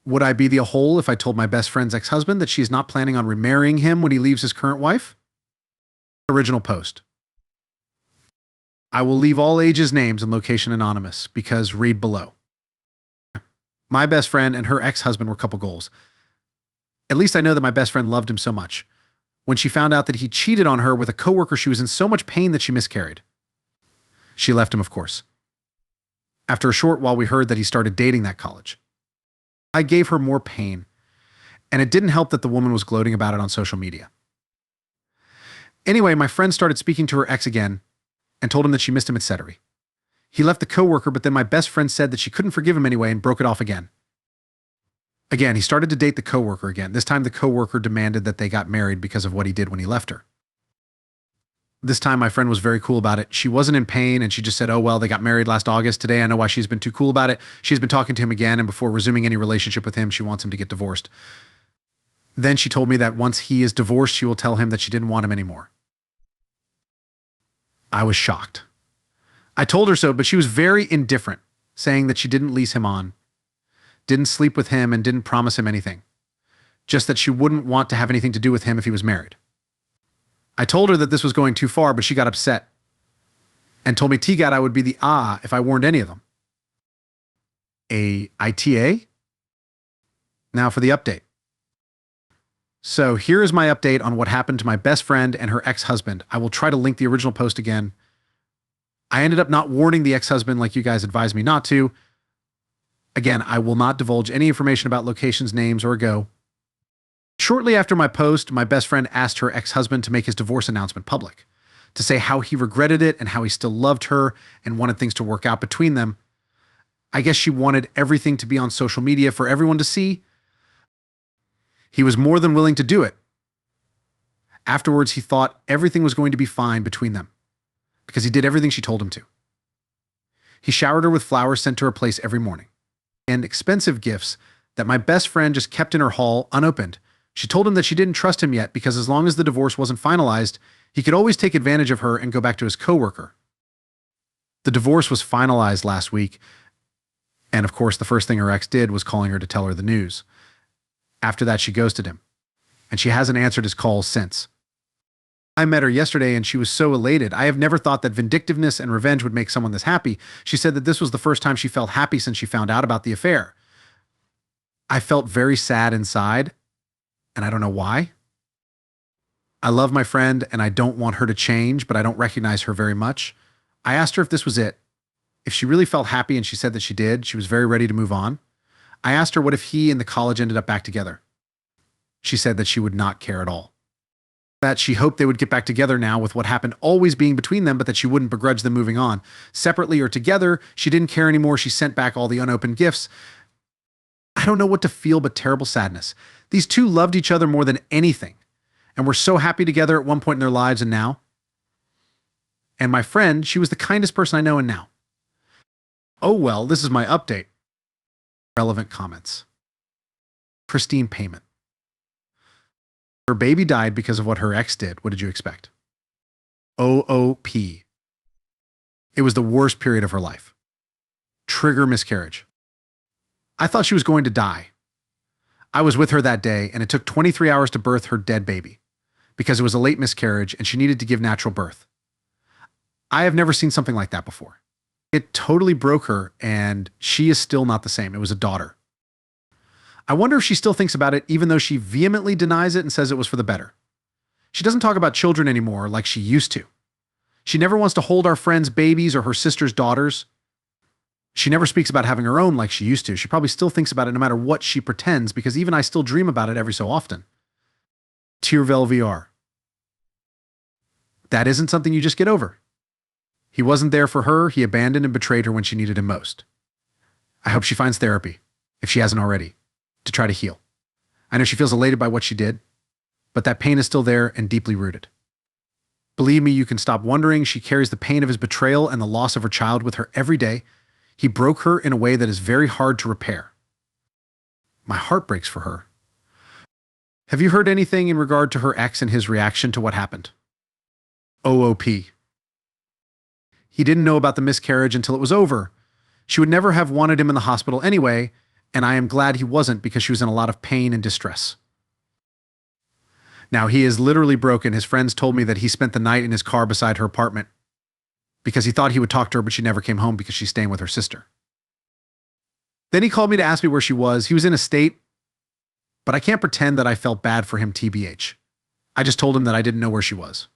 Would I be the Ahole if I told my best friend's ex-husband that she is not planning on remarrying him when he leaves his current wife? Original post. I will leave all ages, names, and location anonymous because read below. My best friend and her ex-husband were couple goals. At least I know that my best friend loved him so much. When she found out that he cheated on her with a coworker, she was in so much pain that she miscarried. She left him, of course. After a short while, we heard that he started dating that college. I gave her more pain, and it didn't help that the woman was gloating about it on social media. Anyway, my friend started speaking to her ex again and told him that she missed him, etc. He left the coworker, but then my best friend said that she couldn't forgive him anyway and broke it off again. Again, he started to date the coworker again. This time the coworker demanded that they got married because of what he did when he left her. This time my friend was very cool about it. She wasn't in pain and she just said, oh, well, they got married last August. Today I know why she's been too cool about it. She's been talking to him again, and before resuming any relationship with him, she wants him to get divorced. Then she told me that once he is divorced, she will tell him that she didn't want him anymore. I was shocked. I told her so, but she was very indifferent, saying that she didn't lease him on, didn't sleep with him, and didn't promise him anything. Just that she wouldn't want to have anything to do with him if he was married. I told her that this was going too far, but she got upset and told me TGAT I would be the if I warned any of them. A ITA? Now for the update. So here is my update on what happened to my best friend and her ex-husband. I will try to link the original post again. I ended up not warning the ex-husband like you guys advised me not to. Again, I will not divulge any information about locations, names, or go. Shortly after my post, my best friend asked her ex-husband to make his divorce announcement public, to say how he regretted it and how he still loved her and wanted things to work out between them. I guess she wanted everything to be on social media for everyone to see. He was more than willing to do it. Afterwards, he thought everything was going to be fine between them because he did everything she told him to. He showered her with flowers sent to her place every morning and expensive gifts that my best friend just kept in her hall unopened. She told him that she didn't trust him yet because as long as the divorce wasn't finalized, he could always take advantage of her and go back to his coworker. The divorce was finalized last week, and of course the first thing her ex did was calling her to tell her the news. After that, she ghosted him, and she hasn't answered his calls since. I met her yesterday and she was so elated. I have never thought that vindictiveness and revenge would make someone this happy. She said that this was the first time she felt happy since she found out about the affair. I felt very sad inside, and I don't know why. I love my friend and I don't want her to change, but I don't recognize her very much. I asked her if this was it, if she really felt happy, and she said that she did. She was very ready to move on. I asked her what if he and the college ended up back together. She said that she would not care at all. That she hoped they would get back together now with what happened always being between them, but that she wouldn't begrudge them moving on. Separately or together, she didn't care anymore. She sent back all the unopened gifts. I don't know what to feel but terrible sadness. These two loved each other more than anything and were so happy together at one point in their lives, and now. And my friend, she was the kindest person I know, and now. Oh well, this is my update. Relevant comments. Pristine payment. Her baby died because of what her ex did. What did you expect? OOP. It was the worst period of her life. Trigger miscarriage. I thought she was going to die. I was with her that day, and it took 23 hours to birth her dead baby because it was a late miscarriage and she needed to give natural birth. I have never seen something like that before. It totally broke her, and she is still not the same. It was a daughter. I wonder if she still thinks about it, even though she vehemently denies it and says it was for the better. She doesn't talk about children anymore like she used to. She never wants to hold our friends' babies or her sister's daughters. She never speaks about having her own like she used to. She probably still thinks about it no matter what she pretends, because even I still dream about it every so often. Tiervel VR. That isn't something you just get over. He wasn't there for her. He abandoned and betrayed her when she needed him most. I hope she finds therapy, if she hasn't already, to try to heal. I know she feels elated by what she did, but that pain is still there and deeply rooted. Believe me, you can stop wondering. She carries the pain of his betrayal and the loss of her child with her every day. He broke her in a way that is very hard to repair. My heart breaks for her. Have you heard anything in regard to her ex and his reaction to what happened? OOP. He didn't know about the miscarriage until it was over. She would never have wanted him in the hospital anyway, and I am glad he wasn't because she was in a lot of pain and distress. Now, he is literally broken. His friends told me that he spent the night in his car beside her apartment because he thought he would talk to her, but she never came home because she's staying with her sister. Then he called me to ask me where she was. He was in a state, but I can't pretend that I felt bad for him, TBH. I just told him that I didn't know where she was.